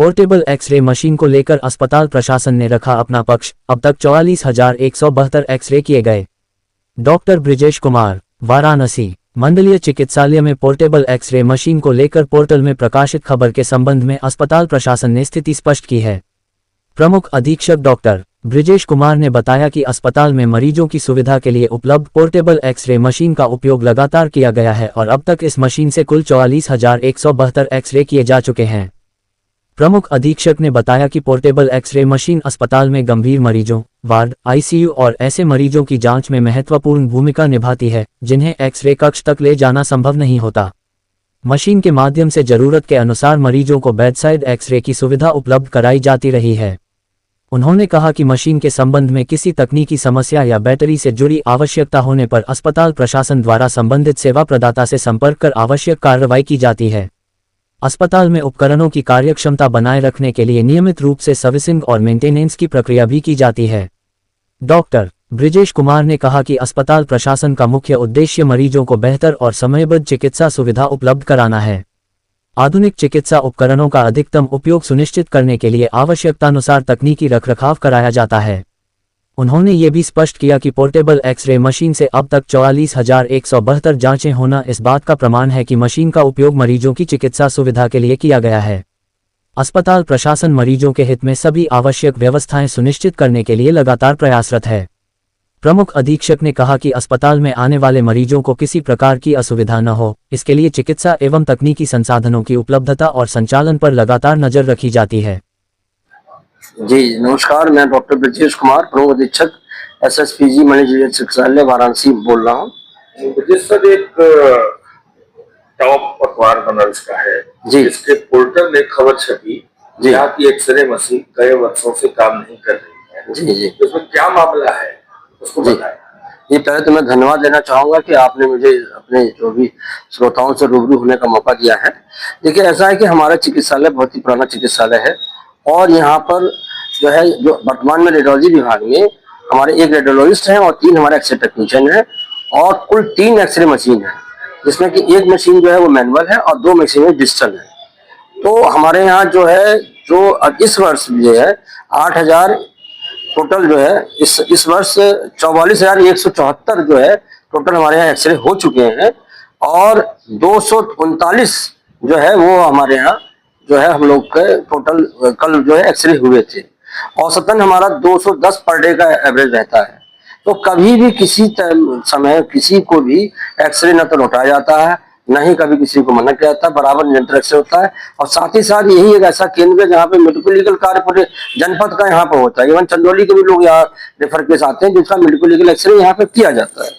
Portable x ray machine को लेकर अस्पताल प्रशासन ने रखा अपना पक्ष। अब तक 44,172 एक्सरे किए गए। डॉक्टर ब्रिजेश कुमार, वाराणसी। मंडलीय चिकित्सालय में पोर्टेबल एक्सरे मशीन को लेकर पोर्टल में प्रकाशित खबर के संबंध में अस्पताल प्रशासन ने स्थिति स्पष्ट की है। प्रमुख अधीक्षक डॉक्टर ब्रिजेश कुमार ने बताया कि अस्पताल में मरीजों की सुविधा के लिए उपलब्ध पोर्टेबल एक्सरे मशीन का उपयोग लगातार किया गया है और अब तक इस मशीन से कुल 44,172 एक्सरे किए जा चुके हैं। प्रमुख अधीक्षक ने बताया कि पोर्टेबल एक्सरे मशीन अस्पताल में गंभीर मरीजों, वार्ड, आईसीयू और ऐसे मरीजों की जांच में महत्वपूर्ण भूमिका निभाती है जिन्हें एक्सरे कक्ष तक ले जाना संभव नहीं होता। मशीन के माध्यम से जरूरत के अनुसार मरीजों को बेडसाइड एक्सरे की सुविधा उपलब्ध कराई जाती रही है। उन्होंने कहा कि मशीन के संबंध में किसी तकनीकी समस्या या बैटरी से जुड़ी आवश्यकता होने पर अस्पताल प्रशासन द्वारा संबंधित सेवा प्रदाता से संपर्क कर आवश्यक कार्रवाई की जाती है। अस्पताल में उपकरणों की कार्यक्षमता बनाए रखने के लिए नियमित रूप से सर्विसिंग और मेंटेनेंस की प्रक्रिया भी की जाती है। डॉक्टर ब्रिजेश कुमार ने कहा कि अस्पताल प्रशासन का मुख्य उद्देश्य मरीजों को बेहतर और समयबद्ध चिकित्सा सुविधा उपलब्ध कराना है। आधुनिक चिकित्सा उपकरणों का अधिकतम उपयोग सुनिश्चित करने के लिए आवश्यकतानुसार तकनीकी रखरखाव कराया जाता है। उन्होंने ये भी स्पष्ट किया कि पोर्टेबल एक्सरे मशीन से अब तक 44,172 जांचें होना इस बात का प्रमाण है कि मशीन का उपयोग मरीजों की चिकित्सा सुविधा के लिए किया गया है। अस्पताल प्रशासन मरीजों के हित में सभी आवश्यक व्यवस्थाएं सुनिश्चित करने के लिए लगातार प्रयासरत है। प्रमुख अधीक्षक ने कहा कि अस्पताल में आने वाले मरीजों को किसी प्रकार की असुविधा न हो, इसके लिए चिकित्सा एवं तकनीकी संसाधनों की उपलब्धता और संचालन पर लगातार नजर रखी जाती है। जी नमस्कार, मैं डॉक्टर ब्रिजेश कुमार, प्रमुख अधीक्षक एसएसपीजी मंडलीय चिकित्सालय वाराणसी बोल रहा हूँ। जिस सर एक टॉप अखबार बनारस का है जी, इसके पोर्टल में खबर छपी यहाँ की एक्सरे मशीन कई वर्षों से काम नहीं कर रही है। जी जी, तो उसमें क्या मामला है उसको बताएं। जी पहले तो मैं धन्यवाद देना चाहूंगा कि आपने मुझे अपने जो भी श्रोताओं से रूबरू होने का मौका दिया है। देखिए ऐसा है कि हमारा चिकित्सालय बहुत ही पुराना चिकित्सालय है और यहाँ पर जो है जो वर्तमान में रेडियोलॉजी विभाग में हमारे एक रेडियोलॉजिस्ट हैं और 3 हमारे एक्सरे टेक्नीशियन हैं और कुल 3 एक्सरे मशीन है, जिसमें कि एक मशीन जो है वो मैनुअल है और 2 मशीनें डिजिटल है। तो हमारे यहाँ जो है जो इस वर्ष जो है 8,000 टोटल जो है इस वर्ष 44,174 जो है टोटल हमारे यहाँ एक्सरे हो चुके हैं और 239 जो है वो हमारे यहाँ जो है हम लोग के टोटल कल जो है एक्सरे हुए थे। औसतन हमारा 210 पर डे का एवरेज रहता है। तो कभी भी किसी समय किसी को भी एक्सरे न तो लौटाया जाता है, न ही कभी किसी को मना किया जाता है, बराबर निरंतर एक्सरे होता है। और साथ ही साथ यही एक ऐसा केंद्र है जहाँ पे मेडिको लीगल कार्य पूरे जनपद का यहाँ पर होता है। इवन चंदौली के भी लोग यहाँ रेफर केस आते हैं जिसका मेडिको लीगल एक्सरे यहाँ पे किया जाता है।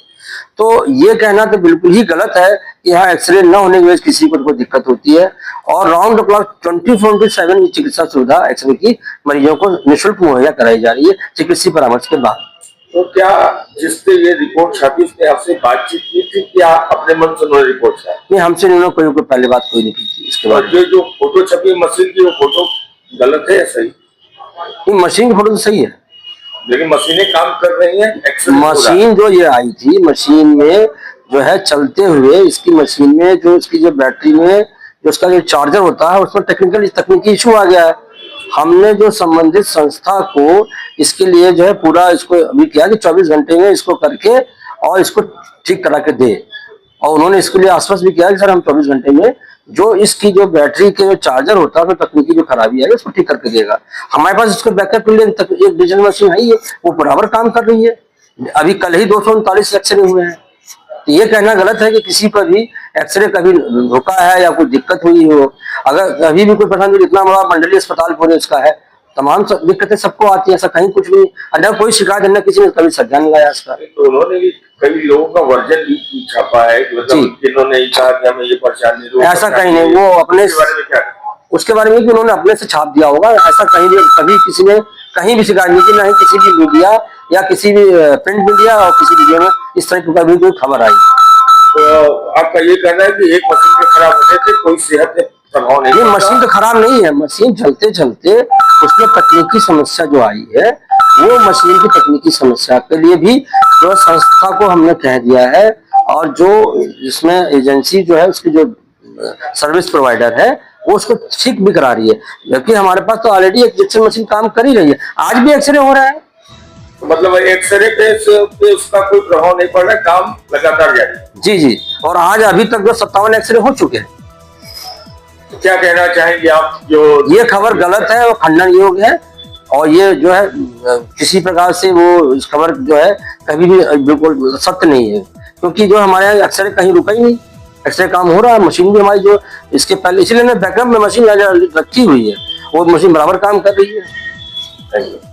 तो ये कहना तो बिल्कुल ही गलत है कि यहाँ एक्सरे न होने की वजह से किसी को कोई दिक्कत होती है। और राउंड द क्लॉक 24/7 ये चिकित्सा सुविधा एक्सरे की मरीजों को निःशुल्क मुहैया कराई जा रही है चिकित्सीय परामर्श के बाद। तो क्या जिससे ये रिपोर्ट छपी उसने आपसे बातचीत की थी क्या अपने मन से उन्होंने रिपोर्ट छापी? नहीं, हमसे उन्होंने कोई पहले बात कोई नहीं की थी इसके बाद। जो फोटो छपी मशीन की वो फोटो गलत है या सही? मशीन की फोटो तो सही है, लेकिन मशीनें काम कर रही हैं। मशीन जो ये आई थी मशीन में जो है चलते हुए इसकी मशीन में जो इसकी जो बैटरी में जो उसका जो चार्जर होता है उसमें तकनीकी इशू आ गया है। हमने जो संबंधित संस्था को इसके लिए जो है पूरा इसको अभी किया कि 24 घंटे में इसको करके और इसको ठीक करा के दे, और उन्होंने इसके लिए आश्वस्त भी किया कि सर हम 24 घंटे में जो इसकी जो बैटरी के जो चार्जर होता है तो तकनीकी जो खराबी है उसको ठीक करके देगा। हमारे पास इसको बैकअप के लिए एक डिजिटल मशीन है, वो बराबर काम कर रही है। अभी कल ही 239 एक्सरे हुए हैं। तो ये कहना गलत है कि किसी पर भी एक्सरे कभी रुका है या कोई दिक्कत हुई हो। अगर अभी भी कोई पसंद इतना बड़ा मंडलीय अस्पताल पूरे इसका है, तमाम दिक्कतें सबको आती है, ऐसा कहीं कुछ भी अगर कोई शिकायत न किसी ने कभी सज्जा नहीं लगाया इसका। तो उन्होंने भी कई लोगों का वर्जन भी छापा है जिन्होंने कहा कि हमें ये परेशानी, ऐसा कहीं नहीं। वो अपने बारे में क्या उसके बारे में कि उन्होंने अपने से छाप दिया होगा, ऐसा कहीं भी कभी किसी ने कहीं भी शिकायत नहीं की, ना ही किसी भी मीडिया या किसी भी प्रिंट मीडिया और किसी मीडिया में इस तरह की कभी कोई खबर आई। तो आपका ये कहना है कि एक मशीन के खराब होने से कोई सेहत पे प्रभाव नहीं? मशीन तो खराब नहीं है, मशीन चलते चलते उसमें तकनीकी समस्या जो आई है वो मशीन की तकनीकी समस्या के लिए भी जो संस्था को हमने कह दिया है और जो इसमें एजेंसी जो है उसकी जो सर्विस प्रोवाइडर है वो उसको ठीक भी करा रही है, जबकि हमारे पास तो ऑलरेडी एक एक्सरे मशीन काम कर ही रही है। आज भी एक्सरे हो रहा है। तो मतलब एक्सरे पे उसका कोई प्रभाव नहीं पड़ रहा, काम लगातार जारी है। जी जी, और आज अभी तक जो 57 एक्सरे हो चुके हैं। तो क्या कहना चाहेंगे आप, जो ये खबर गलत है, वो खंडन योग्य है, और ये जो है किसी प्रकार से वो इस खबर जो है कभी भी बिल्कुल सत्य नहीं है, क्योंकि जो हमारे यहाँ एक्सरे कहीं रुका ही नहीं, एक्सरे काम हो रहा है। मशीन भी हमारी जो इसके पहले, इसलिए बैकअप में मशीन रखी हुई है, वो मशीन बराबर काम कर रही है। Thank you.